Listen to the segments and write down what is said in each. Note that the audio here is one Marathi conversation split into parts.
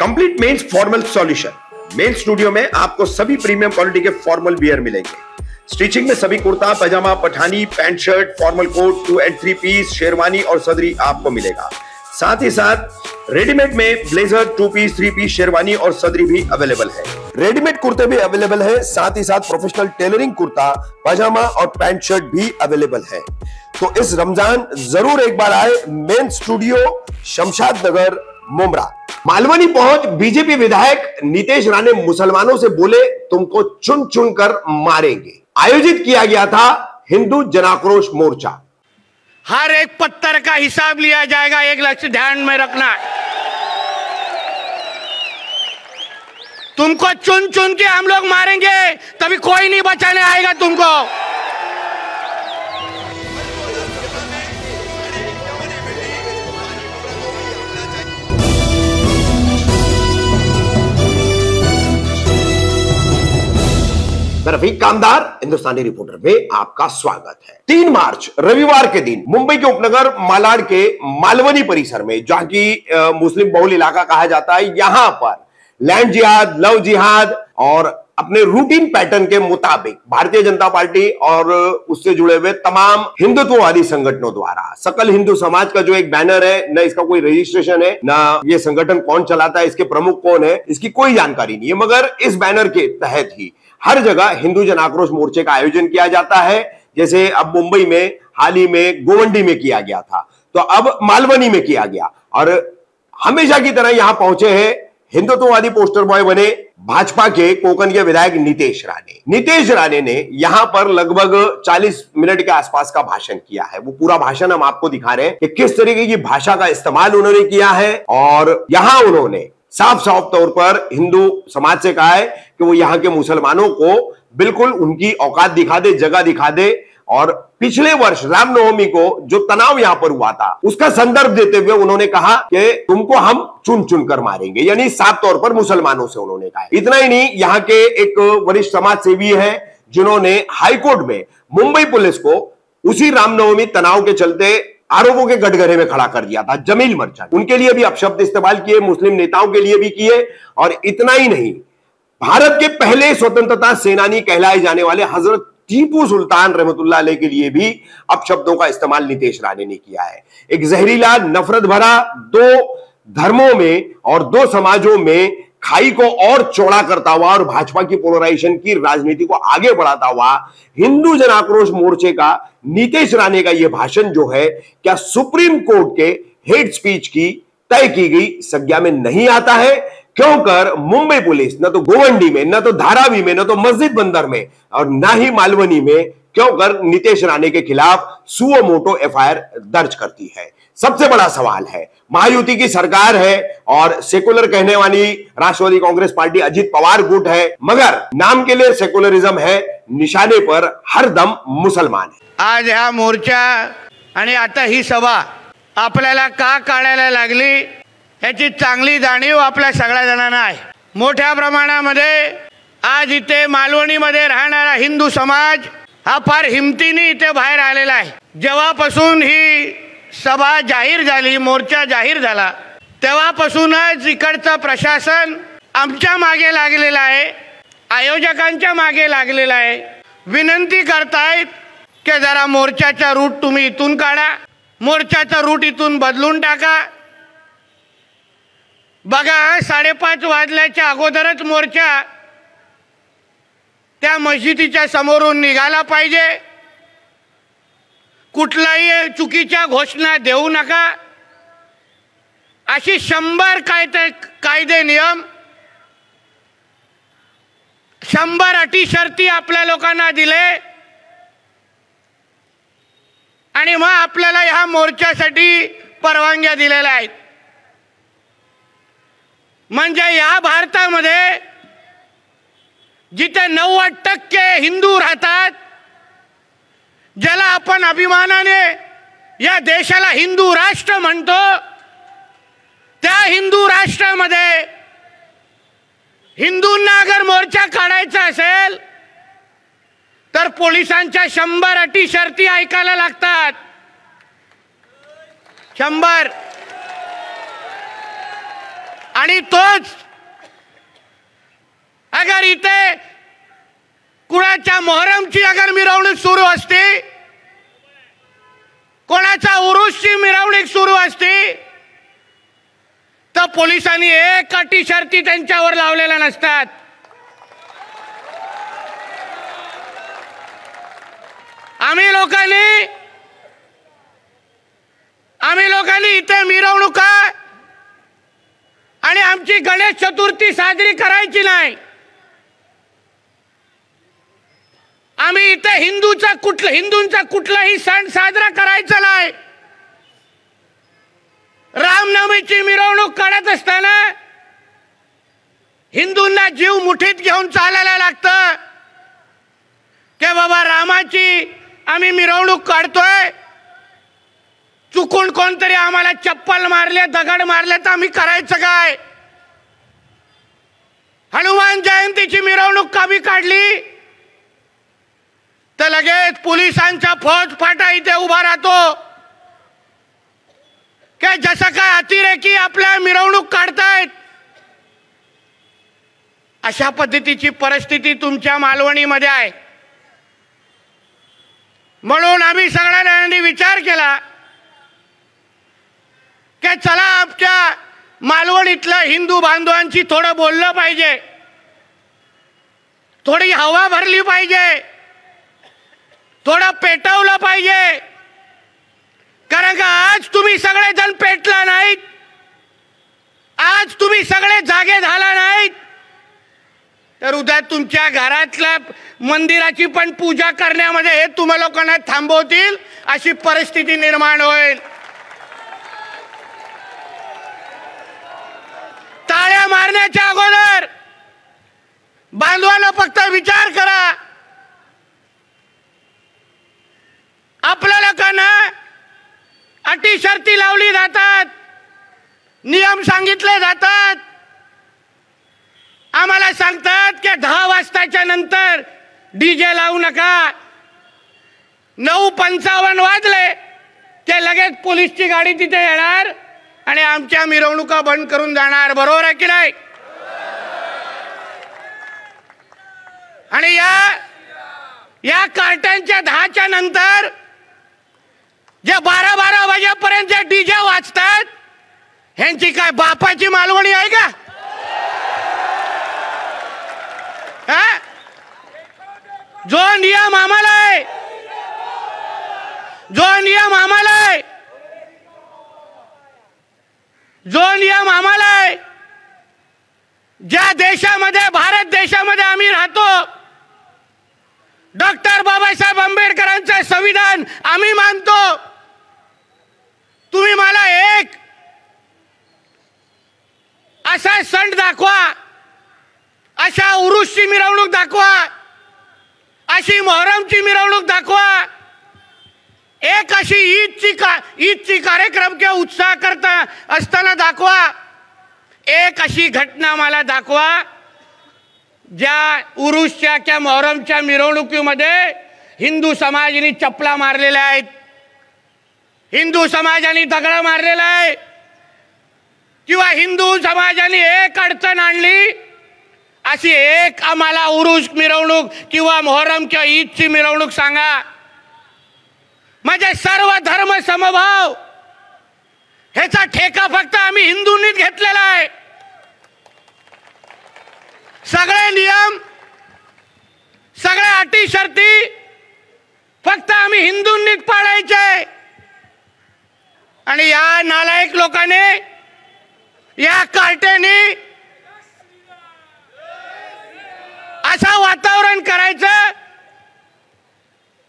Complete men's formal solution. Men's studio में आपको सभी प्रीमियम क्वालिटी के फॉर्मल वियर मिलेंगे। स्टिचिंग में सभी kurta, pyjama, pathani, pant shirt, formal coat, 2 and 3 piece, sherwani और सदरी आपको मिलेगा। साथ ही साथ रेडीमेड में ब्लेजर, 2 पीस, 3 पीस, शेरवानी और सदरी भी अवेलेबल है। रेडीमेड कुर्ते भी अवेलेबल है। साथ ही साथ प्रोफेशनल टेलरिंग कुर्ता, पजामा और पैंट शर्ट भी अवेलेबल है। तो इस रमजान जरूर एक बार आए मेंस स्टूडियो, शमशाद नगर, मुमरा। मालवनी पहुंच बीजेपी विधायक नितेश राणे मुसलमानों से बोले तुमको चुन चुन कर मारेंगे। आयोजित किया गया था हिंदू जनाक्रोश मोर्चा। हर एक पत्थर का हिसाब लिया जाएगा, एक लक्ष्य ध्यान में रखना है। तुमको चुन चुन के हम लोग मारेंगे, तभी कोई नहीं बचाने आएगा तुमको। मैं रफीक कामदार, हिंदुस्तानी रिपोर्टर में आपका स्वागत है। 3 मार्च रविवार के दिन मुंबई के उपनगर मालाड के मालवनी परिसर में, जहां की मुस्लिम बहुल इलाका कहा जाता है, यहां पर लैंड जिहाद, लव जिहाद और अपने रूटीन पैटर्न के मुताबिक भारतीय जनता पार्टी और उससे जुड़े हुए तमाम हिंदुत्ववादी संगठनों द्वारा सकल हिंदू समाज का जो एक बैनर है, न इसका कोई रजिस्ट्रेशन है, न ये संगठन कौन चलाता है, इसके प्रमुख कौन है, इसकी कोई जानकारी नहीं है, मगर इस बैनर के तहत ही हर जगह हिंदू जन आक्रोश मोर्चे का आयोजन किया जाता है। जैसे अब मुंबई में हाल ही में गोवंडी में किया गया था, तो अब मालवनी में किया गया। और हमेशा की तरह यहां पहुंचे हैं हिंदुत्ववादी पोस्टर बॉय बने भाजपा के कोकन के विधायक नितेश राणे। नितेश राणे ने यहां पर लगभग 40 मिनट के आसपास का भाषण किया है। वो पूरा भाषण हम आपको दिखा रहे हैं कि किस तरीके की भाषा का इस्तेमाल उन्होंने किया है। और यहां उन्होंने साफ साफ तौर पर हिंदू समाज से कहा है कि वो यहाँ के मुसलमानों को बिल्कुल उनकी औकात दिखा दे, जगह दिखा दे। और पिछले वर्ष रामनवमी को जो तनाव यहां पर हुआ था, उसका संदर्भ देते हुए उन्होंने कहा कि तुमको हम चुन चुन कर मारेंगे, यानी साफ तौर पर मुसलमानों से उन्होंने कहा। इतना ही नहीं, यहाँ के एक वरिष्ठ समाज सेवी है जिन्होंने हाईकोर्ट में मुंबई पुलिस को उसी रामनवमी तनाव के चलते आरोपों के गठगढ़े में खड़ा कर दिया था। जमील मर्चेंट, उनके लिए भी अपशब्द इस्तेमाल किए, मुस्लिम नेताओं के लिए भी किए। और इतना ही नहीं, भारत के पहले स्वतंत्रता सेनानी कहलाए जाने वाले हजरत टीपू सुल्तान रहमतुल्लाह अलैह के लिए भी अपशब्दों का इस्तेमाल नितेश राणे ने किया है। एक जहरीला, नफरत भरा, 2 धर्मों में और 2 समाजों में खाई को और चौड़ा करता हुआ और भाजपा की पोलराइजेशन की राजनीति को आगे बढ़ाता हुआ हिंदू जन आक्रोश मोर्चे का नितेश राणे का यह भाषण जो है, क्या सुप्रीम कोर्ट के हेट स्पीच की तय की गई संज्ञा में नहीं आता है? क्यों कर मुंबई पुलिस न तो गोवंडी में, न तो धारावी में, न तो मस्जिद बंदर में और न ही मालवनी में क्यों कर नितेश राणे के खिलाफ सुओ मोटो एफआईआर दर्ज करती है? सबसे बड़ा सवाल है। महायुति की सरकार है और सेकुलर कहने वाली राष्ट्रवादी कांग्रेस पार्टी अजित पवार गुट है, मगर नाम के लिए सेकुलरिज्म है, निशाने पर हरदम मुसलमान है। आज हा मोर्चा आणि आता ही सभा आपल्याला का काढायला लागली याची चांगली जाणीव आपल्या सगळ्या जणांना आहे। मोठ्या प्रमाणामध्ये आज इथे मालवणीमध्ये राहणारा हिंदू समाज हा फार हिमतीने इथे बाहेर आलेला आहे। जेव्हापासून ही सभा जाहीर झाली, मोर्चा जाहीर झाला, तेव्हापासूनच इकडचं प्रशासन आमच्या मागे लागलेलं आहे, आयोजकांच्या मागे लागलेलं आहे। विनंती करतायत की जरा मोर्चाचा रूट तुम्ही इथून काढा, मोर्चाचा रूट इथून बदलून टाका। बघा, 5:30 वाजल्याच्या अगोदरच मोर्चा त्या मस्जिदीच्या समोरून निघाला पाहिजे। कुठलाही चुकीच्या घोषणा देऊ नका, अशी 100 कायदे नियम, 100 अटी शर्ती आपल्या लोकांना दिले आणि मग आपल्याला ह्या मोर्चासाठी परवानग्या दिलेल्या आहेत। म्हणजे या भारतामध्ये जिथे 90% हिंदू राहतात, ज्याला आपण अभिमानाने या देशाला हिंदू राष्ट्र म्हणतो, त्या हिंदू राष्ट्रामध्ये हिंदूंना अगर मोर्चा काढायचा असेल तर पोलिसांच्या 100 अटी शर्ती ऐकायला लागतात। 100 आणि तोच अगर इथे कुणाच्या मोहरमची अगर मिरवणूक सुरू असती, कोणाचा उरुसची मिरवणूक सुरू असती, तर पोलिसांनी एक अटी शर्ती त्यांच्यावर लावलेल्या नसतात. आम्ही लोकांनी इथे मिरवणुका आणि आमची गणेश चतुर्थी साजरी करायची नाही. आम्ही इथे हिंदूंचा कुठलाही सण साजरा करायचा नाही. रामनवमीची मिरवणूक काढत असताना हिंदूंना जीव मुठीत घेऊन चालायला लागतं की बाबा रामाची आम्ही मिरवणूक काढतोय, चुकून कोणतरी आम्हाला चप्पल मारले, दगड मारले तर आम्ही करायचं काय? हनुमान जयंतीची मिरवणूक आम्ही काढली तर लगेच पोलिसांचा फौजफाटा इथे उभा राहतो की जसं काय अतिरेकी आपल्या मिरवणूक काढतायत. अशा पद्धतीची परिस्थिती तुमच्या मालवणीमध्ये आहे. म्हणून आम्ही सगळ्यांनी विचार केला की चला आमच्या मालवणीतल्या हिंदू बांधवांची थोडं बोललं पाहिजे, थोडी हवा भरली पाहिजे, थोडं पेटवलं पाहिजे. कारण का आज तुम्ही सगळेजण पेटला नाहीत, आज तुम्ही सगळे जागे झाला नाहीत, तर उद्या तुमच्या घरातल्या मंदिराची पण पूजा करण्यामध्ये हे तुम्हा लोकांना थांबवतील, अशी परिस्थिती निर्माण होईल. टाळ्या मारण्याच्या अगोदर बांधवांनो फक्त विचार करा. आपल्या लोकांना अटी शर्ती लावली जातात, नियम सांगितले जातात. आम्हाला सांगतात की 10 वाजताच्या नंतर डीजे लावू नका. 9:55 वाजले की लगेच पोलीसची गाडी तिथे येणार आणि आमच्या मिरवणुका बंद करून जाणार. बरोबर आहे की नाही? आणि या कार्ट्यांच्या 10च्या नंतर जे 12 वाजेपर्यंत जे डीजे वाजतात, ह्यांची काय बापाची मालवणी आहे का? जो नियम आम्हाला आहे, जो नियम आम्हाला आहे, जो नियम आम्हाला आहे, ज्या देशामध्ये, भारत देशामध्ये आम्ही राहतो, डॉक्टर बाबासाहेब आंबेडकरांचं संविधान आम्ही मानतो. तुम्ही मला एक असा सण दाखवा, अशा उरुसची मिरवणूक दाखवा, अशी मोहरमची मिरवणूक दाखवा, एक अशी ईदची कार्यक्रम किंवा उत्साह करता असताना दाखवा, एक अशी घटना मला दाखवा ज्या उरुसच्या किंवा मोहरमच्या मिरवणुकीमध्ये हिंदू समाजाने चपला मारलेल्या आहेत, हिंदू समाजाने दगड मारलेला आहे, किंवा हिंदू समाजाने एक अडचण आणली, अशी एक आम्हाला उरुस मिरवणूक किंवा मोहरम किंवा ईदची मिरवणूक सांगा. म्हणजे सर्व धर्म समभाव ह्याचा ठेका फक्त आम्ही हिंदूंनीच घेतलेला आहे. सगळे नियम, सगळ्या अटी शर्ती फक्त आम्ही हिंदूंनीच पाळायचे. आणि या नालायक लोकांनी, या कार्ट्याने असं वातावरण करायचं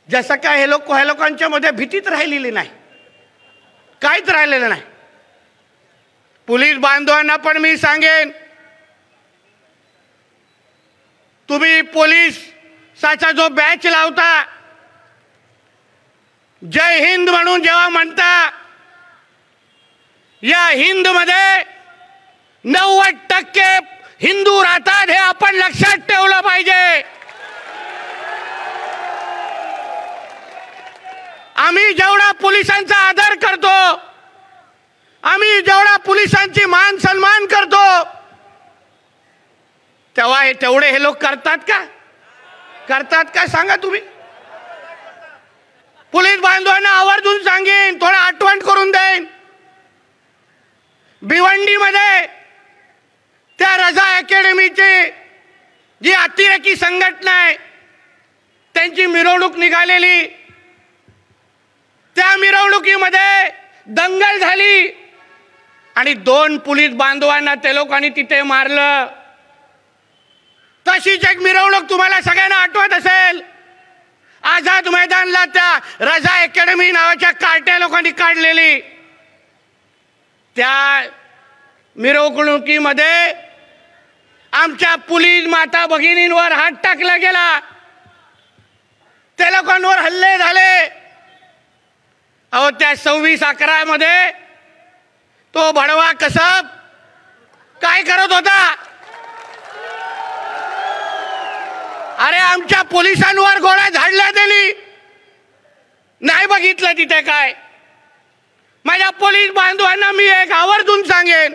जसं काय ह्या लोकांच्या मध्ये भीतीच राहिलेली नाही, काहीच राहिलेलं नाही. पोलीस बांधवांना पण मी सांगेन, तुम्ही पोलिसाचा जो बॅच लावता, जय हिंद म्हणून जेव्हा म्हणता, या हिंद मध्ये 90% हिंदू राहतात, हे आपण लक्षात ठेवलं पाहिजे. आम्ही जेवढा पोलिसांचा आदर करतो, आम्ही जेवढा पोलिसांची मान सन्मान करतो तेव्हा तेवढे हे लोक करतात का सांगा तुम्ही. पोलीस बांधवांना आवर्जून सांगेन, थोडं आठवण करून देईन. भिवंडीमध्ये त्या रजा अकॅडमीची जी अतिरेकी संघटना आहे त्यांची मिरवणूक निघालेली, त्या मिरवणुकीमध्ये दंगल झाली आणि 2 पोलीस बांधवांना ते लोकांनी तिथे मारलं. तशीच एक मिरवणूक तुम्हाला सगळ्यांना आठवत असेल, आझाद मैदानला त्या रजा अकॅडमी नावाच्या कार्ट्या लोकांनी काढलेली. त्या मिरवणुकीमध्ये आमच्या पोलीस माता भगिनींवर हात टाकला गेला, त्या लोकांवर हल्ले झाले. अहो त्या 26/11 मध्ये तो भडवा कसब काय करत होता? अरे आमच्या पोलिसांवर गोळ्या झाडल्या दिली, नाही बघितलं तिथे काय. माझ्या पोलीस बांधवांना मी एक आवर्जून सांगेन,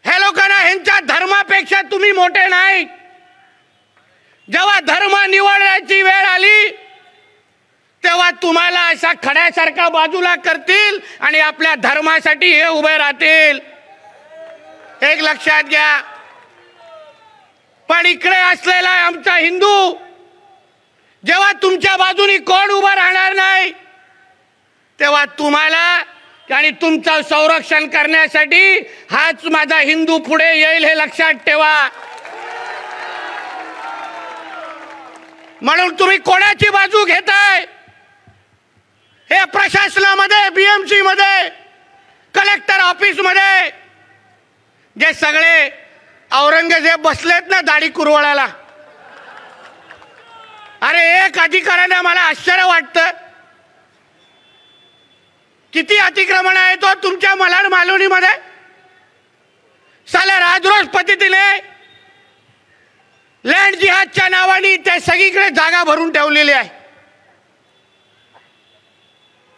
हे लोकांना ह्यांच्या धर्मापेक्षा तुम्ही मोठे नाही. जेव्हा धर्म निवडण्याची वेळ आली तेव्हा तुम्हाला असा खड्यासारखा बाजूला करतील आणि आपल्या धर्मासाठी हे उभे राहतील, एक लक्षात घ्या. पण इकडे असलेला आमचा हिंदू जेव्हा तुमच्या बाजूनी कोण उभं राहणार नाही तेव्हा तुम्हाला आणि तुमचं संरक्षण करण्यासाठी हाच माझा हिंदू पुढे येईल, हे लक्षात ठेवा. म्हणून तुम्ही कोणाची बाजू घेताय? हे प्रशासनामध्ये, बीएमसी मध्ये, कलेक्टर ऑफिस मध्ये जे सगळे औरंगजेब बसलेत ना दाढी कुरवळाला, अरे एक अधिकाऱ्याने मला आश्चर्य वाटतं, किती अतिक्रमण आहे तो तुमच्या मलाड मालवणीमध्ये. साला राजरोस पद्धतीने लँड जिहादच्या नावाने ते सगळीकडे जागा भरून ठेवलेली आहे.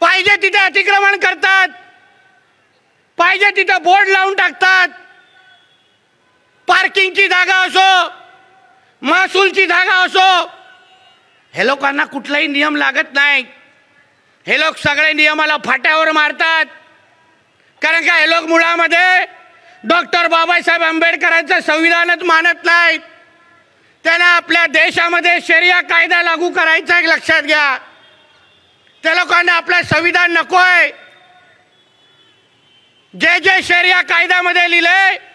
पाहिजे तिथे अतिक्रमण करतात, पाहिजे तिथे बोर्ड लावून टाकतात. पार्किंगची जागा असो, महसूलची जागा असो, हे लोकांना कुठलाही नियम लागत नाही. हे लोक सगळे नियमाला फाट्यावर मारतात. कारण का हे लोक मुळामध्ये डॉक्टर बाबासाहेब आंबेडकरांचं संविधानच मानत नाहीत. त्यांना आपल्या देशामध्ये शरिया कायदा लागू करायचा, एक लक्षात घ्या. त्या लोकांना आपलं संविधान नकोय. जे जे शरिया कायद्यामध्ये लिहिले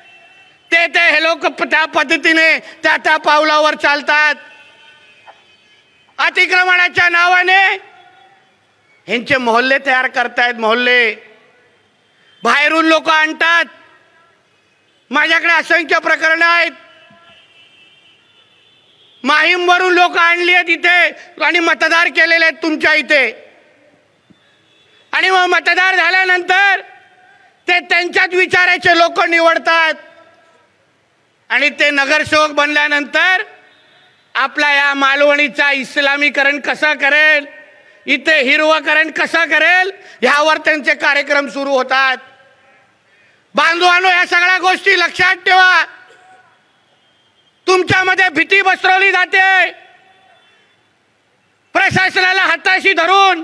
ते हे लोक त्या पद्धतीने त्या पावलावर चालतात. अतिक्रमणाच्या नावाने ह्यांचे मोहल्ले तयार करतायत. मोहल्ले बाहेरून लोक आणतात. माझ्याकडे असंख्य प्रकरणं आहेत. माहीमवरून लोक आणली आहेत इथे आणि मतदार केलेले आहेत तुमच्या इथे. आणि मग मतदार झाल्यानंतर ते त्यांच्याच विचाराचे लोक निवडतात आणि ते नगरसेवक बनल्यानंतर आपला या मालवणीचा इस्लामीकरण कसं करेल, इथे हिरवकरण कसं करेल, यावर त्यांचे कार्यक्रम सुरू होतात. बांधवांनो, या सगळ्या गोष्टी लक्षात ठेवा. तुमच्यामध्ये भीती पसरवली जाते. प्रशासनाला हाताशी धरून,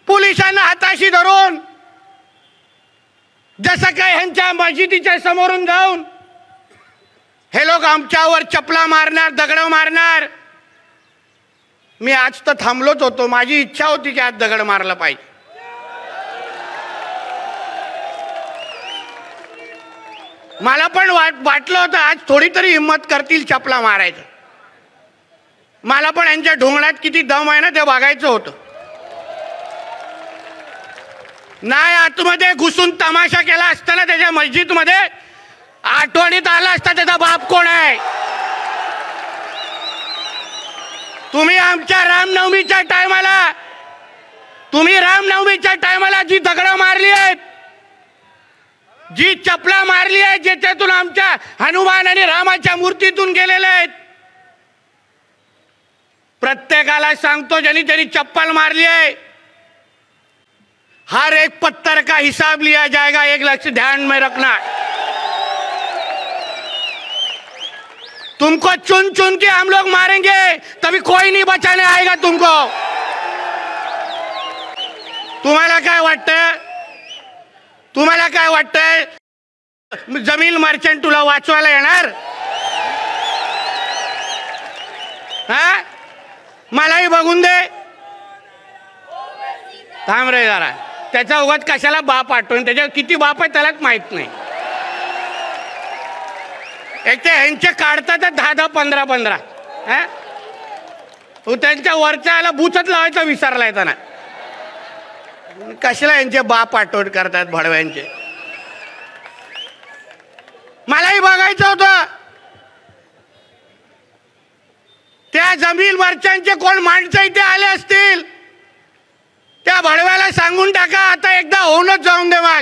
पोलिसांना हाताशी धरून, जसं काय ह्यांच्या मस्जिदीच्या समोरून जाऊन हे लोक आमच्यावर चपला मारणार, दगड मारणार. मी आज तर थांबलोच होतो. माझी इच्छा होती की आज दगड मारला पाहिजे. मला पण वाटलं होतं आज थोडी तरी हिंमत करतील चपला मारायचं. मला पण यांच्या ढोंगणात किती दम आहे ना ते बघायचं होतं. नाही आतमध्ये घुसून तमाशा केला असताना त्याच्या मस्जिदमध्ये आठवणीत आला असता त्याचा बाप कोण आहे. तुम्ही आमच्या रामनवमीच्या टायमाला जी दगड मारली आहेत, जी चपला मारली आहे, ज्याच्यातून आमच्या हनुमान आणि रामाच्या मूर्तीतून गेलेले आहेत, प्रत्येकाला सांगतो ज्यांनी चप्पल मारली आहे, हर एक पत्थर का हिसाब लिया जाएगा, एक लक्ष्य ध्यान में रखना। तुमको चुन चुन के हम लोग मारेंगे, तभी कोई नहीं बचाने आएगा तुमको। तुम्हाला काय वाटतं? तुम्हाला काय वाटतंय जमीन मर्चंट तुला वाचवायला येणार? हा, मलाही बघून दे। थांब रे जरा, त्याचा उगाच कशाला बाप आठवून, त्याच्या किती बाप आहे त्यालाच माहित नाही। एक ते ह्यांचे काढतात 10-10, 15-15, त्यांच्या वरच्याला बुचत लावायचा विसरला येताना, कशाला यांचे बाप आठवण करतात भडव्यांचे। मलाही बघायचं होतं त्या जमीन मर्चंटचे कोण माणसं इथे आले असतील, त्या भडव्याला सांगून टाका आता एकदा होऊनच जाऊन दे। मग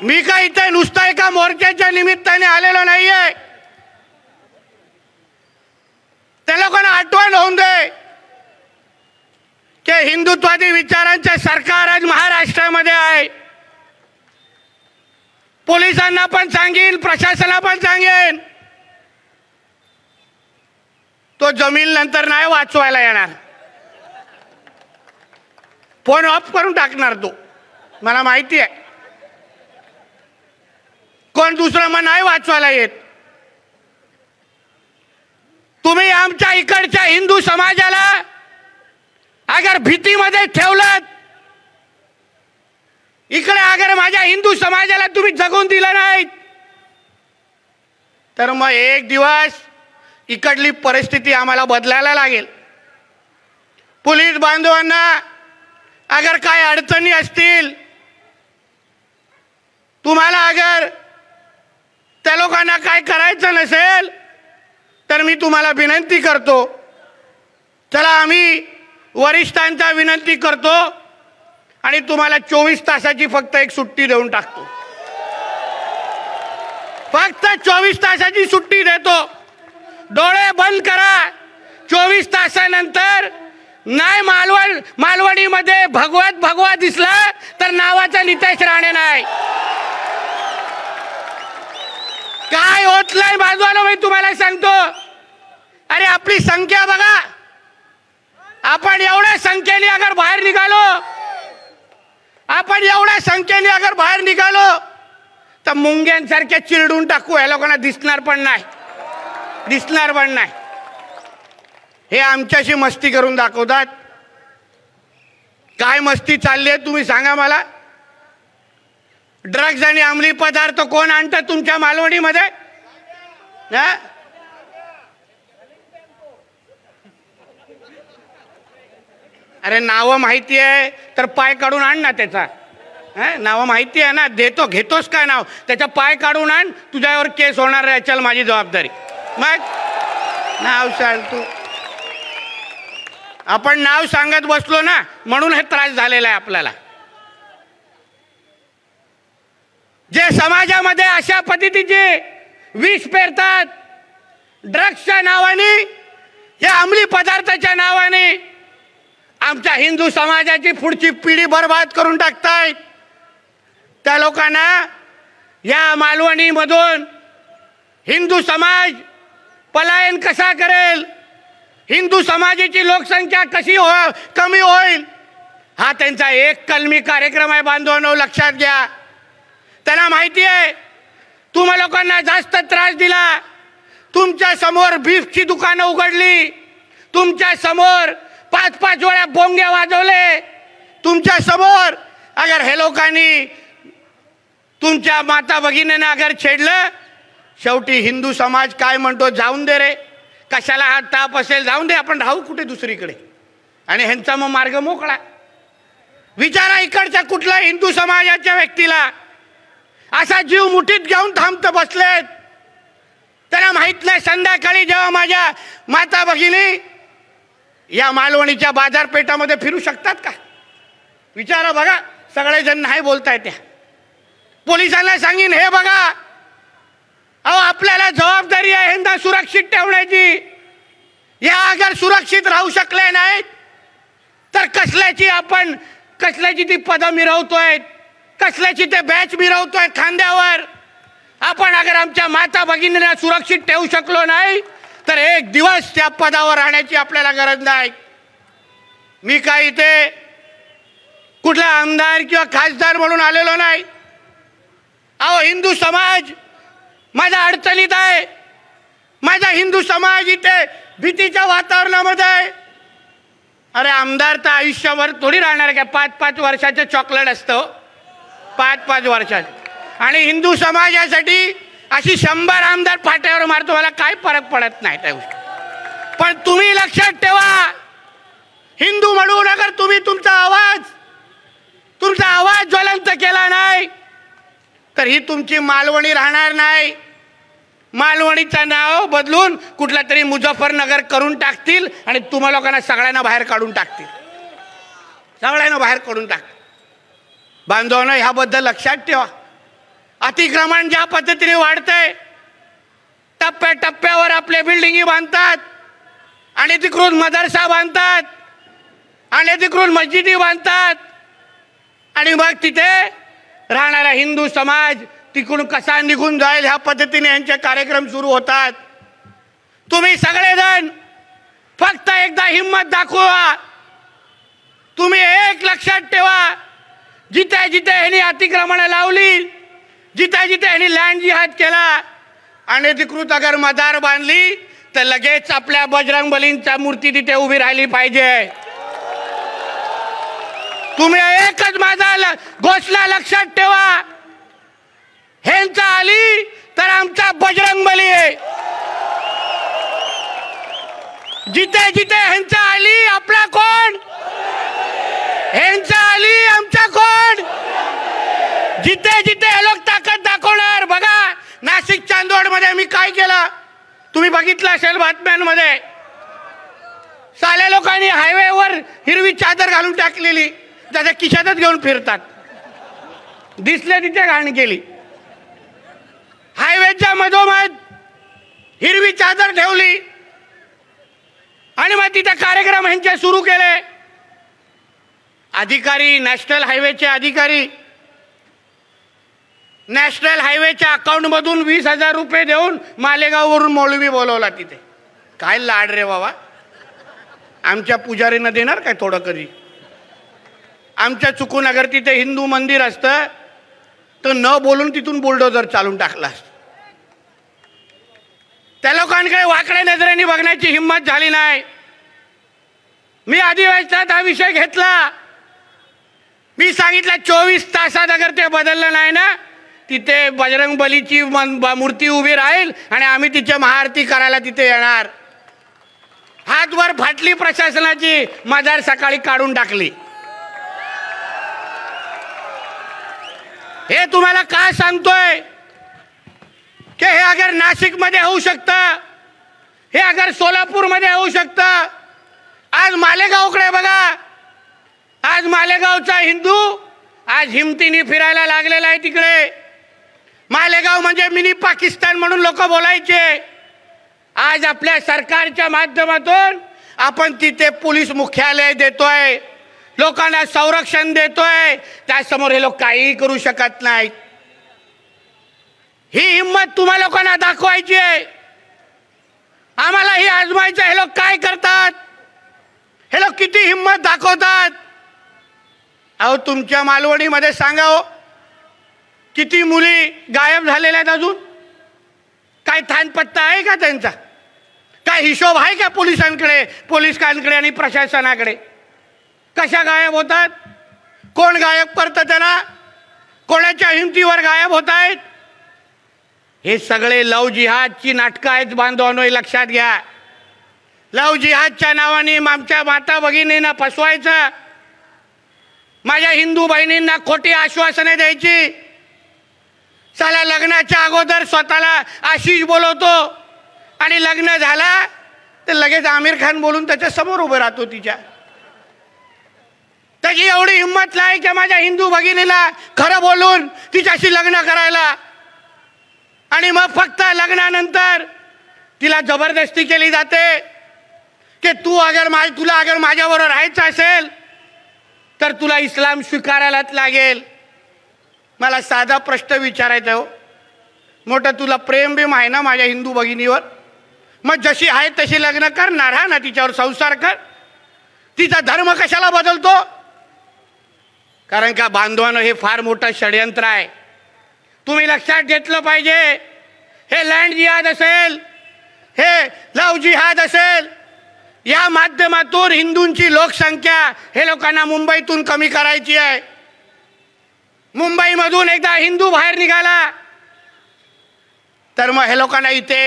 मी काय इथे नुसता एका मोर्चाच्या निमित्ताने आलेलो नाहीये, त्या लोकांना आठवण होऊन दे की हिंदुत्वादी विचारांचे सरकार आज महाराष्ट्रामध्ये आहे। पोलिसांना पण सांगेन, प्रशासनाला पण सांगेन, तो जमीन नंतर नाही वाचवायला येणार, फोन ऑफ करून टाकणार तो, मला माहिती आहे। कोण दुसरं मग नाही वाचवायला येत। तुम्ही आमच्या इकडच्या हिंदू समाजाला अगर भीतीमध्ये ठेवलं, इकडे अगर माझ्या हिंदू समाजाला तुम्ही जगून दिलं नाही, तर मग एक दिवस इकडली परिस्थिती आम्हाला बदलायला लागेल। पोलीस बांधवांना अगर काय अडचणी असतील, तुम्हाला अगर त्या लोकांना काय करायचं नसेल, तर मी तुम्हाला विनंती करतो, चला आम्ही वरिष्ठांचा विनंती करतो आणि तुम्हाला 24 तासाची फक्त एक सुट्टी देऊन टाकतो। फक्त 24 तासाची सुट्टी देतो। डोळे बंद करा, 24 तासानंतर नाही मालवणीमध्ये भगवा दिसला तर नावाचा नितेश राणे नाही। काय होत नाही बाजूला मी तुम्हाला सांगतो। अरे आपली संख्या बघा, आपण एवढ्या संख्येने अगर बाहेर निघालो, तर मुंग्यांसारखे चिरडून टाकू, या लोकांना दिसणार पण नाही। हे आमच्याशी मस्ती करून दाखवतात। काय मस्ती चालली आहे तुम्ही सांगा मला? ड्रग्ज आणि अंमली पदार्थ कोण आणतात तुमच्या मालवणीमध्ये? अरे नाव माहिती आहे तर पाय काढून आण ना त्याचा। नाव माहिती आहे ना, घेतोस काय नाव, त्याचा पाय काढून आण, तुझ्यावर केस होणार आहे, चल माझी जबाबदारी। मग नाव सांग तू। आपण नाव सांगत बसलो ना, म्हणून हे त्रास झालेला आहे आपल्याला। जे समाजामध्ये अशा पद्धतीचे विष पेरतात, ड्रग्सच्या नावाने, या अंमली पदार्थाच्या नावाने आमच्या हिंदू समाजाची पुढची पिढी बर्बाद करून टाकतायत, त्या लोकांना या मालवणीमधून हिंदू समाज पलायन कसा करेल, हिंदू समाजाची लोकसंख्या कशी कमी होईल, हा त्यांचा एक कलमी कार्यक्रम आहे बांधवांनो, लक्षात घ्या। त्यांना माहिती आहे तुम्हा लोकांना जास्त त्रास दिला, तुमच्या समोर बीफची दुकानं उघडली, तुमच्या समोर 5-5 वेळा बोंगे वाजवले, तुमच्या समोर अगर हे लोकांनी तुमच्या माता भगिनींना अगर छेडलं, शेवटी हिंदू समाज काय म्हणतो, जाऊन दे रे, कशाला हा ताप असेल, जाऊन दे, आपण राहू कुठे दुसरीकडे, आणि ह्यांचा मग मार्ग मोकळा। विचारा इकडच्या कुठल्या हिंदू समाजाच्या व्यक्तीला असा जीव मुठीत घेऊन थांबत बसलेत, त्यांना माहित नाही संध्याकाळी जेव्हा माझ्या माता भगिनी या मालवणीच्या बाजारपेठामध्ये फिरू शकतात का? विचारा बघा, सगळेजण नाही बोलताय त्या। पोलिसांना सांगीन, हे बघा, अहो आपल्याला जबाबदारी आहे ह्यांना सुरक्षित ठेवण्याची, या अगर सुरक्षित राहू शकले नाहीत तर कसल्याची ती पदं मिरवतोय, कसल्याची ते बॅच मिरवतोय खांद्यावर. आपण अगर आमच्या माता भगिनींना सुरक्षित ठेवू शकलो नाही तर एक दिवस त्या पदावर राहण्याची आपल्याला गरज नाही. मी काय इथे कुठला आमदार किंवा खासदार म्हणून आलेलो नाही. अहो, हिंदू समाज माझ्या अडचणीत आहे. माझा हिंदू समाज इथे भीतीच्या वातावरणामध्ये आहे. अरे, आमदार तर आयुष्यभर थोडी राहणार का? 5-5 वर्षाचे चॉकलेट असतं, 5-5 वर्षाचे. आणि हिंदू समाजासाठी अशी 100 आमदार फाट्यावर मारतो, मला काय फरक पडत नाही त्या गोष्टी. पण तुम्ही लक्षात ठेवा, हिंदू म्हणून अगर तुम्ही तुमचा आवाज ज्वलंत केला नाही तर ही तुमची मालवणी राहणार नाही. मालवणीचं नाव बदलून कुठला तरी मुझफ्फरनगर करून टाकतील आणि तुम्हा लोकांना सगळ्यांना बाहेर काढून टाकतील. बांधवांनो, ह्याबद्दल लक्षात ठेवा. अतिक्रमण ज्या पद्धतीने वाढतंय, टप्प्याटप्प्यावर आपले बिल्डिंगी बांधतात, अनधिकृत मदरसा बांधतात, अनधिकृत मस्जिदी बांधतात आणि मग तिथे राहणारा हिंदू समाज तिकडून कसा निघून जाईल ह्या पद्धतीने यांचे कार्यक्रम सुरू होतात. तुम्ही सगळेजण फक्त एकदा हिम्मत दाखवा. तुम्ही एक लक्षात ठेवा, जिथे जिथे ह्यांनी अतिक्रमण लावली, जिथे जिथे ह्यांनी लँड जिहाद केला, अनधिकृत अगर मदार बांधली तर लगेच आपल्या बजरंगबलींच्या मूर्ती तिथे उभी राहिली पाहिजे. तुम्ही एकच माझा घोषणा लक्षात ठेवा, ह्यांचा आली तर आमचा बजरंगबली आहे. जिथे जिथे ह्यांचा आली आपला कोण, ह्यांचा आली आमचा कोण. जिथे जिथे हे लोक ताकद दाखवणार. बघा, नाशिक चांदवड मध्ये मी काय केलं तुम्ही बघितलं असेल बातम्यांमध्ये. साल्या लोकांनी हायवेवर हिरवी चादर घालून टाकलेली, त्याच्या खिशातच घेऊन फिरतात. दिसले तिथे घाण केली. हायवेच्या मधोमध हिरवी चादर ठेवली आणि मग तिथे कार्यक्रम ह्यांचे सुरू केले. अधिकारी, नॅशनल हायवेचे अधिकारी नॅशनल हायवेच्या अकाउंटमधून 20,000 रुपये देऊन मालेगाववरून मौलवी बोलवला तिथे. काय लाड रे बाबा, आमच्या पुजारीनं देणार काय थोडं कधी? आमच्या चुकून अगर तिथे हिंदू मंदिर असतं तर न बोलून तिथून बुलडोजर चालून टाकला असतं. त्या लोकांकडे वाकड्या नजरेने बघण्याची हिंमत झाली नाही. मी अधिवेशनात हा विषय घेतला. मी सांगितलं 24 तासात अगर ते बदललं नाही ना, तिथे बजरंगबलीची मूर्ती उभी राहील आणि आम्ही तिची महाआरती करायला तिथे येणार. हातवर फाटली प्रशासनाची, मदार सकाळी काढून टाकली. हे तुम्हाला काय सांगतोय की हे अगर नाशिक मध्ये होऊ शकतं, हे अगर सोलापूर मध्ये होऊ शकतं. आज मालेगावकडे बघा, आज मालेगावचा हिंदू आज हिमतीने फिरायला लागलेला आहे. तिकडे मालेगाव म्हणजे मिनी पाकिस्तान म्हणून लोक बोलायचे. आज आपल्या सरकारच्या माध्यमातून आपण तिथे पोलीस मुख्यालय देतोय, लोकांना संरक्षण देतोय. त्यासमोर हे लोक काही करू शकत नाहीत. ही हिंमत तुम्हा लोकांना दाखवायची आहे. आम्हाला ही आजमायचं, हे लोक काय करतात, हे लोक किती हिंमत दाखवतात. अहो, तुमच्या मालवणीमध्ये सांगा हो, किती मुली गायब झालेल्या आहेत. अजून काय थानपत्ता आहे का त्यांचा? काय हिशोब आहे का पोलिसांकडे आणि प्रशासनाकडे? कशा गायब होतात? कोण गायब करतं त्यांना? कोणाच्या हिमतीवर गायब होत आहेत? हे सगळे लव जिहादची नाटकं आहेत बांधवांनो, लक्षात घ्या. लव जिहादच्या नावाने आमच्या माता भगिनींना फसवायचं, माझ्या हिंदू बहिणींना खोटी आश्वासने द्यायची. साला लग्नाच्या अगोदर स्वतःला आशिष बोलवतो आणि लग्न झाला तर लगेच आमिर खान बोलून त्याच्या समोर उभं राहतो. त्याची एवढी हिंमत नाही की माझ्या हिंदू भगिनीला खरं बोलून तिच्याशी लग्न करायला. आणि मग फक्त लग्नानंतर तिला जबरदस्ती केली जाते की तुला अगर माझ्याबरोबर राहायचं असेल तर तुला इस्लाम स्वीकारायलाच लागेल. मला साधा प्रश्न विचारायचा हो, मोठं तुला प्रेम बिम आहे ना माझ्या हिंदू भगिनीवर? मग जशी आहे तशी लग्न करणार हा ना, तिच्यावर संसार कर. तिचा धर्म कशाला बदलतो? कारण का बांधवानं हे फार मोठं षडयंत्र आहे. तुम्ही लक्षात घेतलं पाहिजे. हे लँड जिहाद असेल, हे लव जिहाद असेल, या माध्यमातून हिंदूंची लोकसंख्या हे लोकांना मुंबईतून कमी करायची आहे. मुंबईमधून एकदा हिंदू बाहेर निघाला तर मग हे लोकांना इथे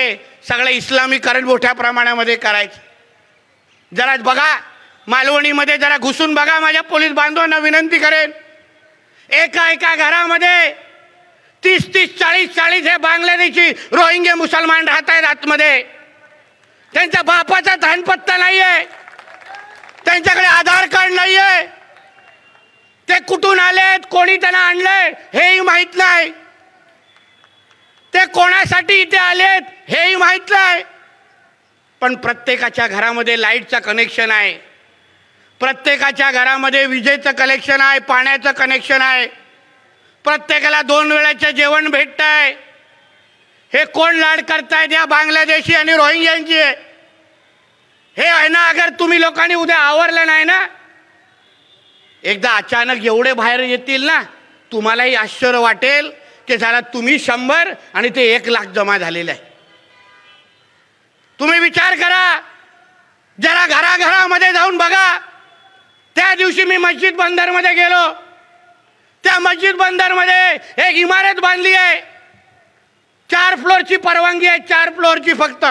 सगळं इस्लामीकरण मोठ्या प्रमाणामध्ये करायचं. जरा बघा मालवणीमध्ये, जरा घुसून बघा. माझ्या पोलीस बांधवांना विनंती करेन, एका एका घरामध्ये 30-30, 40-40 हे बांगलादेशी रोहिंग्या मुसलमान राहत आहेत आतमध्ये. त्यांच्या बापाचा धानपत्ता नाही आहे, त्यांच्याकडे आधार कार्ड नाही आहे, ते कुठून आलेत, कोणी त्यांना आणलंय हेही माहीत नाही, ते कोणासाठी इथे आलेत हेही माहीत नाही. पण प्रत्येकाच्या घरामध्ये लाईटचं कनेक्शन आहे, प्रत्येकाच्या घरामध्ये विजेचं कनेक्शन आहे, पाण्याचं कनेक्शन आहे, प्रत्येकाला 2 वेळाचं जेवण भेटत आहे. हे कोण लाड करतायत? या बांगलादेशी आणि रोहिंग्यांची. हे आहे ना, अगर तुम्ही लोकांनी उद्या आवरलं नाही ना, एकदा अचानक एवढे बाहेर येतील ना, तुम्हालाही आश्चर्य वाटेल की झाला तुम्ही 100 आणि ते 1 लाख जमा झालेले आहे. तुम्ही विचार करा, जरा घराघरामध्ये जाऊन बघा. त्या दिवशी मी मस्जिद बंदरमध्ये गेलो. त्या मस्जिद बंदरमध्ये एक इमारत बांधली आहे, 4 फ्लोअरची परवानगी आहे, 4 फ्लोअरची फक्त.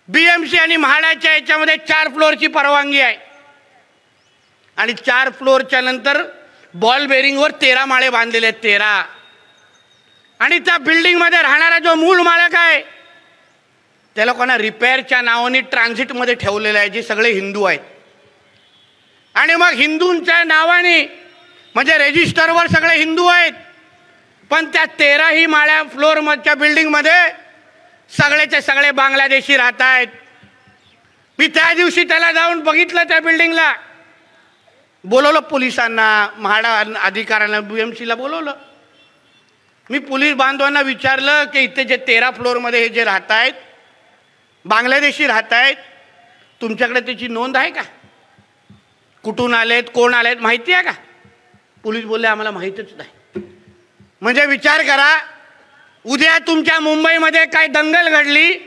BMC आणि म्हाडाच्या याच्यामध्ये 4 फ्लोअरची परवानगी आहे. आणि 4 फ्लोअरच्या नंतर बॉल बेरिंगवर 13 माळे बांधलेले आहेत, 13. आणि त्या बिल्डिंगमध्ये राहणारा जो मूळ मालक आहे त्या लोकांना रिपेअरच्या नावाने ट्रान्झिटमध्ये ठेवलेलं आहे, जे सगळे हिंदू आहेत. आणि मग हिंदूंच्या नावाने म्हणजे रेजिस्टरवर सगळे हिंदू आहेत, पण त्या 13ही माळ्या फ्लोअरच्या बिल्डिंगमध्ये सगळेचे सगळे बांगलादेशी राहत आहेत. मी त्या दिवशी त्याला जाऊन बघितलं, त्या बिल्डिंगला बोलवलं, पोलिसांना, म्हाडा अधिकाऱ्यांना, BMCला बोलवलं. मी पोलीस बांधवांना विचारलं की इथे जे 13 फ्लोअरमध्ये हे जे राहत आहेत बांगलादेशी राहत आहेत, तुमच्याकडे त्याची नोंद आहे का? कुठून आलेत, कोण आलेत माहिती आहे का? पोलीस बोलले आम्हाला माहीतच नाही. म्हणजे विचार करा, उद्या तुमच्या मुंबईमध्ये काय दंगल घडली,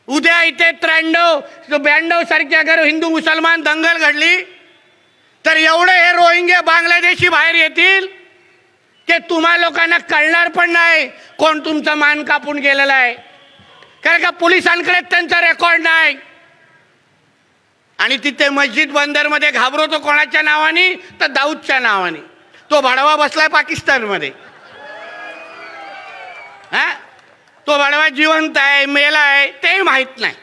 उद्या इथे 93-92 सारखी अगर हिंदू मुसलमान दंगल घडली तर एवढे हे रोहिंग्या बांगलादेशी बाहेर येतील की तुम्हा लोकांना कळणार पण नाही कोण तुमचा मान कापून गेलेला आहे. कारण का पोलिसांकडे त्यांचा रेकॉर्ड नाही. आणि तिथे मस्जिद बंदरमध्ये घाबरवतो कोणाच्या नावाने? तर दाऊदच्या नावाने. तो भडवा बसलाय पाकिस्तानमध्ये. तो भडवा जिवंत आहे, मेला आहे तेही माहीत नाही,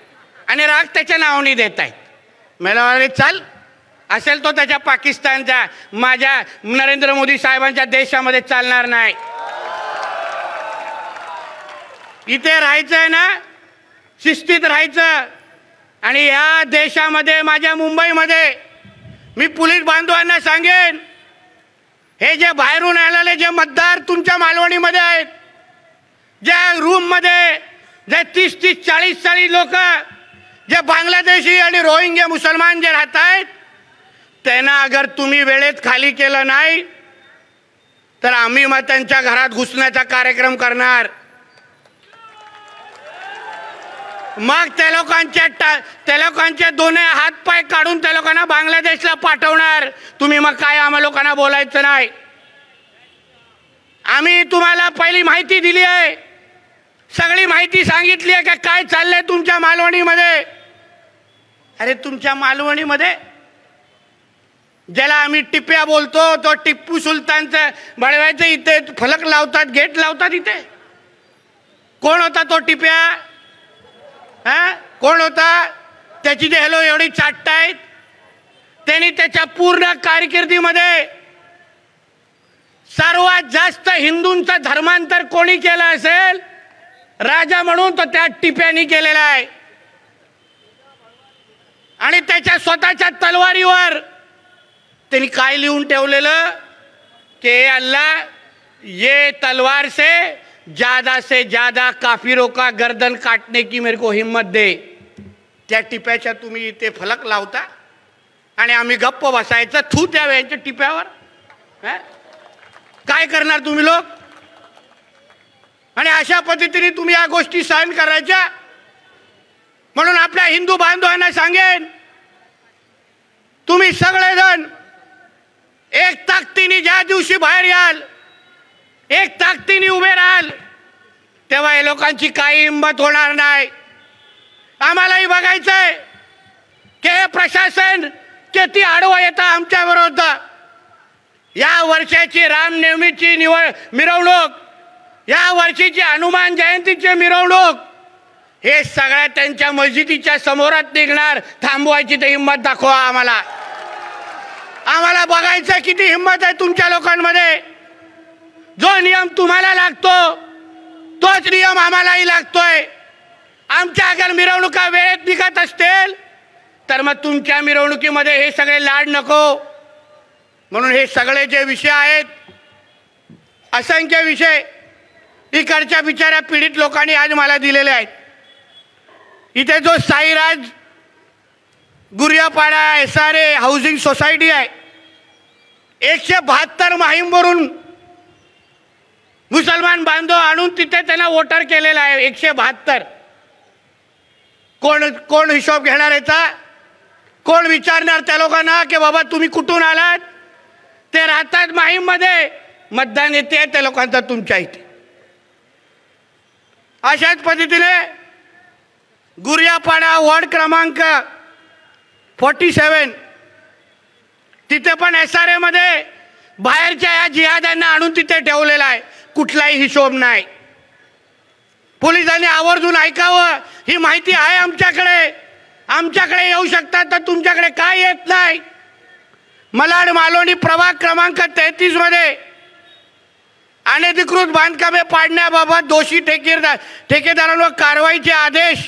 आणि राग त्याच्या नावाने देत आहेत. मेला चाल असेल तो त्याच्या पाकिस्तानच्या, माझ्या नरेंद्र मोदी साहेबांच्या देशामध्ये चालणार नाही. इथे राहायचं आहे ना, शिस्तीत राहायचं. आणि या देशामध्ये, माझ्या मुंबईमध्ये मी पोलीस बांधवांना सांगेन, हे जे बाहेरून आलेले जे मतदार तुमच्या मालवणीमध्ये आहेत, ज्या रूममध्ये जे 30-30, 40-40 लोक जे बांगलादेशी आणि रोहिंग्या मुसलमान जे राहत आहेत, त्यांना अगर तुम्ही वेळेत खाली केलं नाही तर आम्ही मग त्यांच्या घरात घुसण्याचा कार्यक्रम करणार. मग त्या लोकांचे दोन्ही हात पाय काढून त्या लोकांना बांगलादेशला पाठवणार. तुम्ही मग काय आम्हा लोकांना बोलायचं नाही. आम्ही तुम्हाला पहिली माहिती दिली आहे, सगळी माहिती सांगितली आहे का काय चाललंय तुमच्या मालवणीमध्ये. अरे तुमच्या मालवणीमध्ये ज्याला आम्ही टिप्या बोलतो, तो टिप्पू सुलतानचं बळवायचं इथे फलक लावतात, गेट लावतात इथे. कोण होता तो टिप्या? कोण होता? त्याची जे हेलो एवढी चाटतायत. त्यांनी त्याच्या पूर्ण कारकिर्दीमध्ये सर्वात जास्त हिंदूंचा धर्मांतर कोणी केलं असेल राजा म्हणून, तो त्या टिप्यानी केलेला आहे. आणि त्याच्या स्वतःच्या तलवारीवर त्यांनी काय लिहून ठेवलेलं की अल्लाह ये तलवार से ज्यादा काफिरों का गर्दन काटने की मेरे को हिम्मत दे. त्या टिप्याच्या तुम्ही इथे फलक लावता आणि आम्ही गप्प बसायचं थू त्या यांच्या टिप्यावर. काय करणार तुम्ही लोक? आणि अशा पद्धतीने तुम्ही या गोष्टी सहन करायच्या. म्हणून आपल्या हिंदू बांधवांना सांगेन, तुम्ही सगळेजण एक ताकदीने ज्या दिवशी बाहेर याल, एक ताकदीने उभे राहाल, तेव्हा या लोकांची काही हिंमत होणार नाही. आम्हालाही बघायचंय की हे प्रशासन किती आडवं येतं आमच्या विरोधात. या वर्षाची रामनवमीची मिरवणूक, या वर्षीची हनुमान जयंतीची मिरवणूक, हे सगळ्या त्यांच्या मस्जिदीच्या समोरात निघणार. थांबवायची तर हिंमत दाखवा आम्हाला. आम्हाला बघायचं किती हिंमत आहे तुमच्या लोकांमध्ये. जो नियम तुम्हाला लागतो तोच नियम आम्हालाही लागतोय. आमच्या अगर मिरवणुका वेळेत निघत असतील तर मग तुमच्या मिरवणुकीमध्ये हे सगळे लाड नको. म्हणून हे सगळे जे विषय आहेत, असंख्य विषय इकडच्या बिचाऱ्या पीडित लोकांनी आज मला दिलेले आहेत. इथे जो साईराज गुरियापाडा SRA हाऊसिंग सोसायटी आहे, 172 माहीमवरून मुसलमान बांधव आणून तिथे त्यांना वोटर केलेला आहे. 172. कोण हिशोब घेणार याचा? कोण विचारणार त्या लोकांना की बाबा तुम्ही कुठून आलात? ते राहतात माहीममध्ये, मतदान येते त्या लोकांचा तुमच्या इथे. अशाच पद्धतीने गुरियापाडा वॉर्ड क्रमांक 47 तिथे पण SRA मध्ये बाहेरच्या या जिहाद्यांना आणून तिथे ठेवलेला आहे. कुठलाही हिशोब नाही. पोलिसांनी आवर्जून ऐकावं. ही माहिती आहे आमच्याकडे येऊ शकतात तर तुमच्याकडे काय येत नाही? मलाड मालोनी प्रभाग क्रमांक 33 मध्ये अनधिकृत बांधकामे पाडण्याबाबत दोषी ठेकेदारांवर कारवाईचे आदेश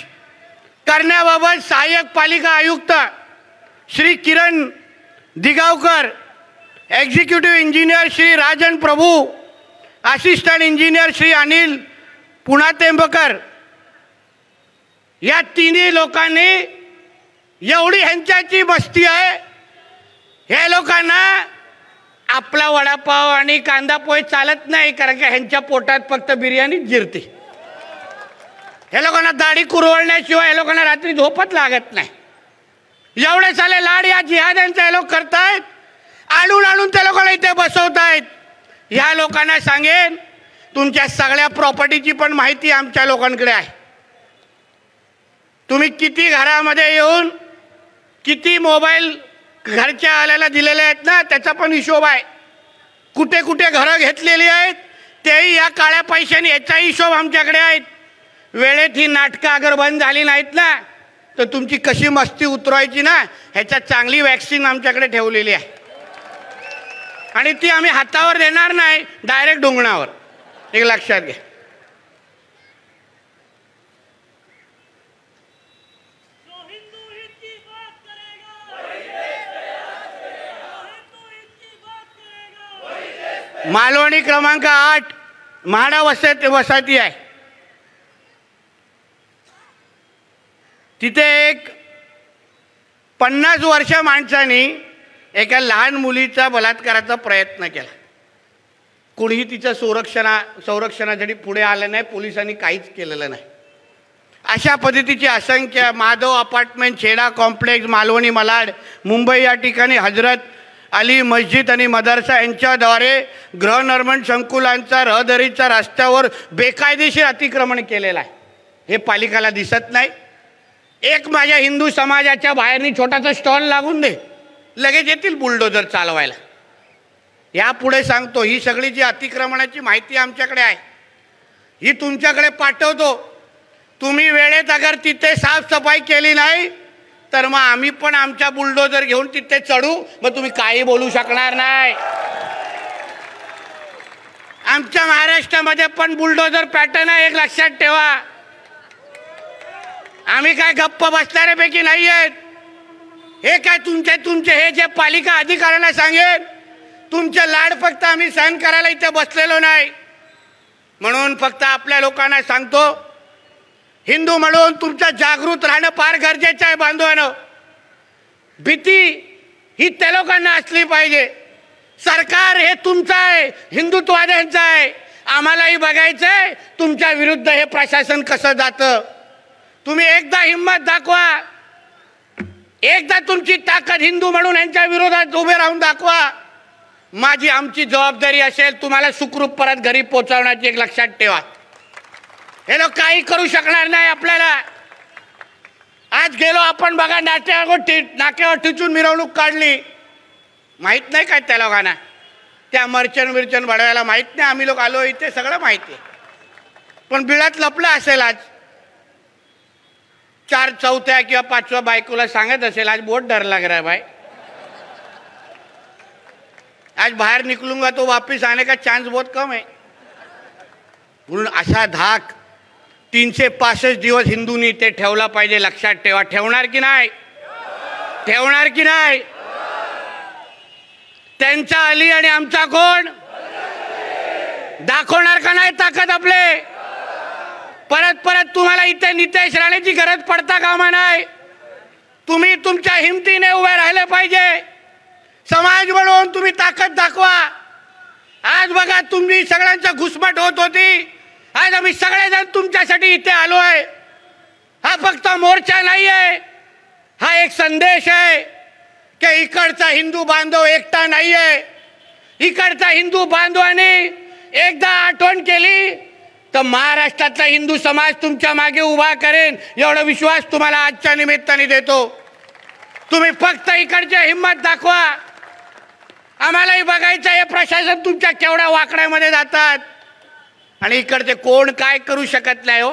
करण्याबाबत सहाय्यक पालिका आयुक्त श्री किरण दिगावकर, एक्झिक्युटिव्ह इंजिनियर श्री राजन प्रभू, असिस्टंट इंजिनियर श्री अनिल पुणातेंबकर, या तिन्ही लोकांनी एवढी ह्यांच्याची मस्ती आहे. हे लोकांना आपला वडापाव आणि कांदा पोहे चालत नाही, कारण की ह्यांच्या पोटात फक्त बिर्याणीच जिरते. हे लोकांना दाढी कुरवळण्याशिवाय हे लोकांना रात्री झोपच लागत नाही. एवढे साले लाड या जिहाद्यांचे हे लोक करतायत. आणून त्या लोकांना इथे बसवतायत. ह्या लोकांना सांगेन, तुमच्या सगळ्या प्रॉपर्टीची पण माहिती आमच्या लोकांकडे आहे. तुम्ही किती घरामध्ये येऊन किती मोबाईल घरच्या आल्याला दिलेले आहेत ना, त्याचा पण हिशोब आहे. कुठे कुठे घरं घेतलेली आहेत तेही या काळ्या पैशाने, याचाही हिशोब आमच्याकडे आहेत. वेळेत ही नाटकं अगर बंद झाली नाहीत ना तर तुमची कशी मस्ती उतरवायची ना, ह्याच्या चांगली वॅक्सिन आमच्याकडे ठेवलेली आहे. आणि ती आम्ही हातावर देणार नाही, डायरेक्ट डोंगणावर. एक लक्षात घ्या. मालवणी क्रमांक 8 म्हाडा वसाहती आहे. तिथे एक 50 वर्ष माणसाने एका लहान मुलीचा बलात्काराचा प्रयत्न केला. कुणीही तिच्या संरक्षणासाठी पुढे आलं नाही. पोलिसांनी काहीच केलेलं नाही. अशा पद्धतीची असंख्य माधव अपार्टमेंट, छेडा कॉम्प्लेक्स, मालवणी, मलाड, मुंबई या ठिकाणी हजरत अली मस्जिद आणि मदरसा यांच्याद्वारे गृहनिर्माण संकुलांचा, रहदारीच्या रस्त्यावर बेकायदेशीर अतिक्रमण केलेलं आहे. हे पालिकाला दिसत नाही. एक माझ्या हिंदू समाजाच्या बाहेरनी छोटासा स्टॉल लागून दे, लगेच येतील बुलडोजर चालवायला. यापुढे सांगतो, ही सगळी जी अतिक्रमणाची माहिती आमच्याकडे आहे ही तुमच्याकडे पाठवतो. तुम्ही वेळेत अगर तिथे साफसफाई केली नाही तर मग आम्ही पण आमच्या बुलडोजर घेऊन तिथे चढू. मग तुम्ही काही बोलू शकणार नाही. आमच्या महाराष्ट्रामध्ये पण बुलडोजर पॅटर्न आहे, एक लक्षात ठेवा. आम्ही काय गप्प बसणाऱ्यापैकी नाही आहेत. हे काय तुमचे हे जे पालिका अधिकाऱ्यांना सांगेल, तुमचे लाड फक्त आम्ही सहन करायला इथे बसलेलो नाही. म्हणून फक्त आपल्या लोकांना सांगतो, हिंदू म्हणून तुमचं जागृत राहणं फार गरजेचं आहे बांधवांनो. भीती ही त्या लोकांना असली पाहिजे. सरकार हे तुमचं आहे, हिंदुत्ववाद्यांचं आहे. आम्हालाही बघायचंय तुमच्या विरुद्ध हे प्रशासन कसं जातं. तुम्ही एकदा हिंमत दाखवा, एकदा तुमची ताकद हिंदू म्हणून यांच्या विरोधात उभे राहून दाखवा. आमची जबाबदारी असेल तुम्हाला सुखरूप परत घरी पोहोचवण्याची. एक लक्षात ठेवा, हे लोक काही करू शकणार नाही आपल्याला. आज गेलो आपण बघा, नाक्यावर टिचून मिरवणूक काढली. माहित नाही काय त्या लोकांना, त्या मर्चन बडवायला माहित नाही आम्ही लोक आलो इथे, सगळं माहिती आहे. पण बिळात लपलं असेल. आज 4 चौथ्या किंवा 5व्या बायकोला सांगत असेल, आज बहुत डर लग रहा है भाई, आज बाहेर निकलूंगा तो वापिस आने का चान्स बहुत कम है. म्हणून असा धाक 365 दिवस हिंदूंनी ते ठेवला पाहिजे. लक्षात ठेवा. ठेवणार की नाही? ठेवणार की नाही? त्यांचा अली आणि आमचा कोण? दाखवणार का नाही ताकद आपले? परत तुम्हाला इथे नितेश राणेची गरज पडता कामा नाही. तुम्ही तुमच्या हिमतीने उभे राहिले पाहिजे. समाज म्हणून तुम्ही ताकद दाखवा. आज बघा तुम्ही सगळ्यांचा घुसमट होत होती, आज आम्ही सगळेजण तुमच्यासाठी इथे आलो आहे. हा फक्त मोर्चा नाही आहे, हा एक संदेश आहे की इकडचा हिंदू बांधव एकटा नाही आहे. इकडचा हिंदू बांधवाने एकदा आठवण केली तर महाराष्ट्रातला हिंदू समाज तुमच्या मागे उभा करेन, एवढा विश्वास तुम्हाला आजच्या निमित्ताने देतो. तुम्ही फक्त इकडची हिंमत दाखवा. आम्हालाही बघायचं हे प्रशासन तुमच्या केवढ्या वाकड्यामध्ये जातात आणि इकडचे कोण काय करू शकत नाही. हो,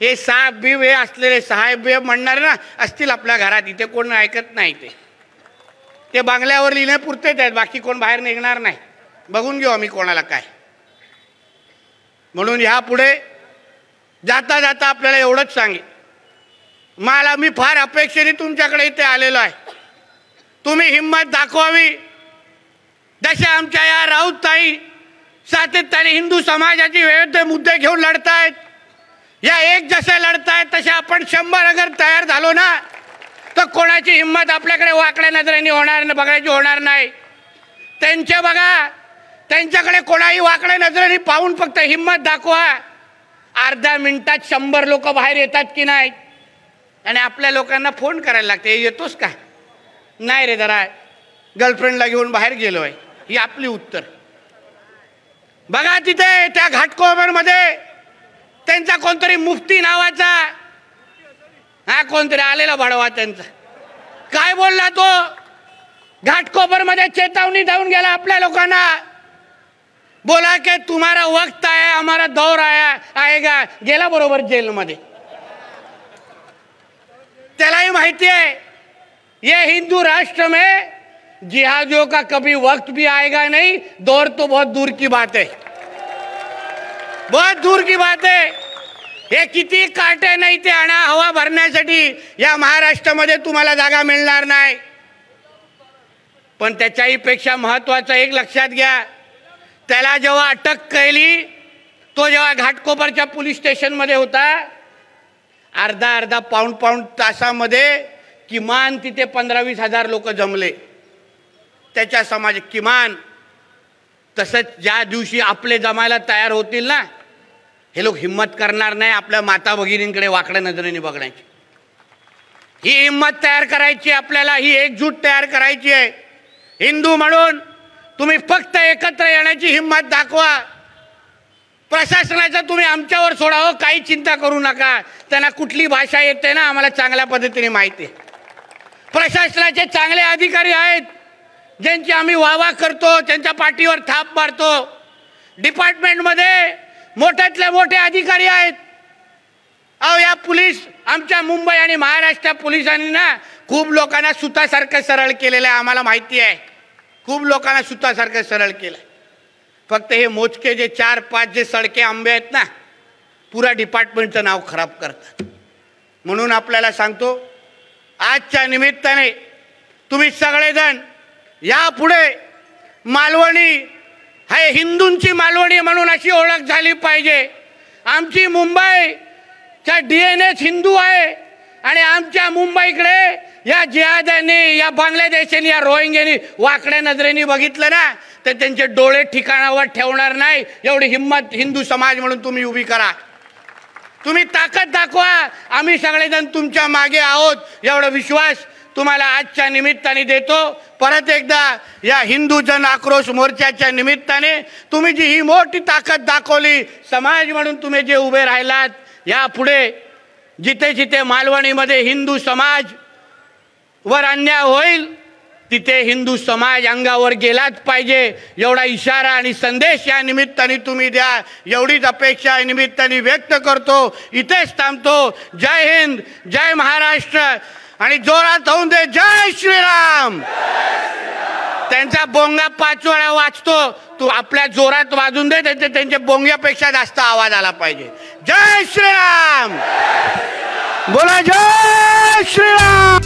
हे साहेब बी हे असलेले साहेब बी म्हणणारे ना असतील आपल्या घरात, इथे कोण ऐकत नाही. ते बांगल्यावर लिहिण्यापुरतेच आहेत, बाकी कोण बाहेर निघणार नाही. बघून घेऊ आम्ही कोणाला काय. म्हणून ह्या पुढे जाता जाता आपल्याला एवढंच सांगेन, मी फार अपेक्षेने तुमच्याकडे इथे आलेलो आहे. तुम्ही हिंमत दाखवावी. जसे आमच्या या राऊत ताई सातत्याने हिंदू समाजाची विविध मुद्दे घेऊन लढतायत, या एक जसे लढतायत तसे आपण 100 अगर तयार झालो ना तर कोणाची हिंमत आपल्याकडे वाकड्या नजरेने बघायची होणार नाही. त्यांचे बघा, त्यांच्याकडे कोणाही वाकड्या नजरेने पाहून फक्त हिंमत दाखवा. अर्ध्या मिनिटात 100 लोक बाहेर येतात की नाही. आणि आपल्या लोकांना फोन करायला लागते, येतोस का? नाही रे, जरा गर्लफ्रेंडला घेऊन बाहेर गेलो आहे. ही आपली उत्तर. बघा तिथे त्या घाटकोपरमध्ये त्यांचा कोणतरी मुफ्ती नावाचा कोणतरी आलेला भडवा त्यांचा काय बोलला तो. घाटकोपरमध्ये चेतावणी देऊन गेला आपल्या लोकांना. बोला की तुम्हारा वक्त आया, हमारा दौर आएगा. गेला बरोबर जेलमध्ये. त्यालाही माहिती है ये हिंदू राष्ट्र में जिहादियों का कभी वक्त भी आएगा नहीं. दौर तो बहुत दूर की बात है, बहुत दूर की बात है. हे किती काटे नाही ते आणा, हवा भरण्यासाठी या महाराष्ट्रामध्ये तुम्हाला जागा मिळणार नाही. पण त्याच्याही पेक्षा महत्वाचं एक लक्षात घ्या, त्याला जेव्हा अटक केली तो जेव्हा घाटकोपरच्या पोलीस स्टेशनमध्ये होता, अर्धा पाऊण तासामध्ये किमान तिथे 15-20 हजार लोक जमले त्याच्या समाज. किमान तसंच ज्या दिवशी आपले जमायला तयार होतील ना, हे लोक हिम्मत करणार नाही आपल्या माता भगिनींकडे वाकड्या नजरेने बघण्याची. ही हिम्मत तयार करायची आपल्याला, ही एकजूट तयार करायची आहे. हिंदू म्हणून तुम्ही फक्त एकत्र येण्याची हिम्मत दाखवा. प्रशासनाचं तुम्ही आमच्यावर सोडावं, काही चिंता करू नका. त्यांना कुठली भाषा येते ना आम्हाला चांगल्या पद्धतीने माहिती आहे. प्रशासनाचे चांगले अधिकारी आहेत ज्यांची आम्ही वाहवा करतो, त्यांच्या पाठीवर थाप मारतो. डिपार्टमेंटमध्ये मोठ्यातले मोठे अधिकारी आहेत. अहो या पोलीस आमच्या मुंबई आणि महाराष्ट्र पोलिसांनी ना खूप लोकांना सुतासारखं सरळ केलेलं आहे. आम्हाला माहिती आहे, खूप लोकांना सुतासारखं सरळ केलं. फक्त हे मोजके जे 4-5 जे सडके आंबे आहेत ना, पुरा डिपार्टमेंटचं नाव खराब करतात. म्हणून आपल्याला सांगतो, आजच्या निमित्ताने तुम्ही सगळेजण यापुढे मालवणी हे हिंदूंची मालवणी म्हणून अशी ओळख झाली पाहिजे. आमची मुंबईचा DNA हिंदू आहे आणि आमच्या मुंबईकडे या जिहाद्यांनी, या बांगलादेशांनी, या रोहिंग्यांनी वाकड्या नजरेने बघितलं ना तर त्यांचे डोळे ठिकाणावर ठेवणार नाही. एवढी हिंमत हिंदू समाज म्हणून तुम्ही उभी करा. तुम्ही ताकद दाखवा. आम्ही सगळेजण तुमच्या मागे आहोत एवढा विश्वास तुम्हाला आजच्या निमित्ताने देतो. परत एकदा या हिंदू जन आक्रोश मोर्चाच्या निमित्ताने तुम्ही जी ही मोठी ताकद दाखवली, समाज म्हणून तुम्ही जे उभे राहिलात, यापुढे जिथे जिथे मालवणीमध्ये हिंदू समाज वर अन्याय होईल तिथे हिंदू समाज अंगावर गेलाच पाहिजे एवढा इशारा आणि संदेश या निमित्ताने तुम्ही द्या एवढीच अपेक्षा या निमित्ताने व्यक्त करतो. इथेच थांबतो. जय हिंद, जय महाराष्ट्र आणि जोरात होऊन दे जय श्रीराम. त्यांचा बोंगा 5 वेळा वाजतो, तू आपल्या जोरात वाजून दे. त्यांच्या बोंग्यापेक्षा जास्त आवाज आला पाहिजे. जय श्रीराम. बोला जय श्रीराम.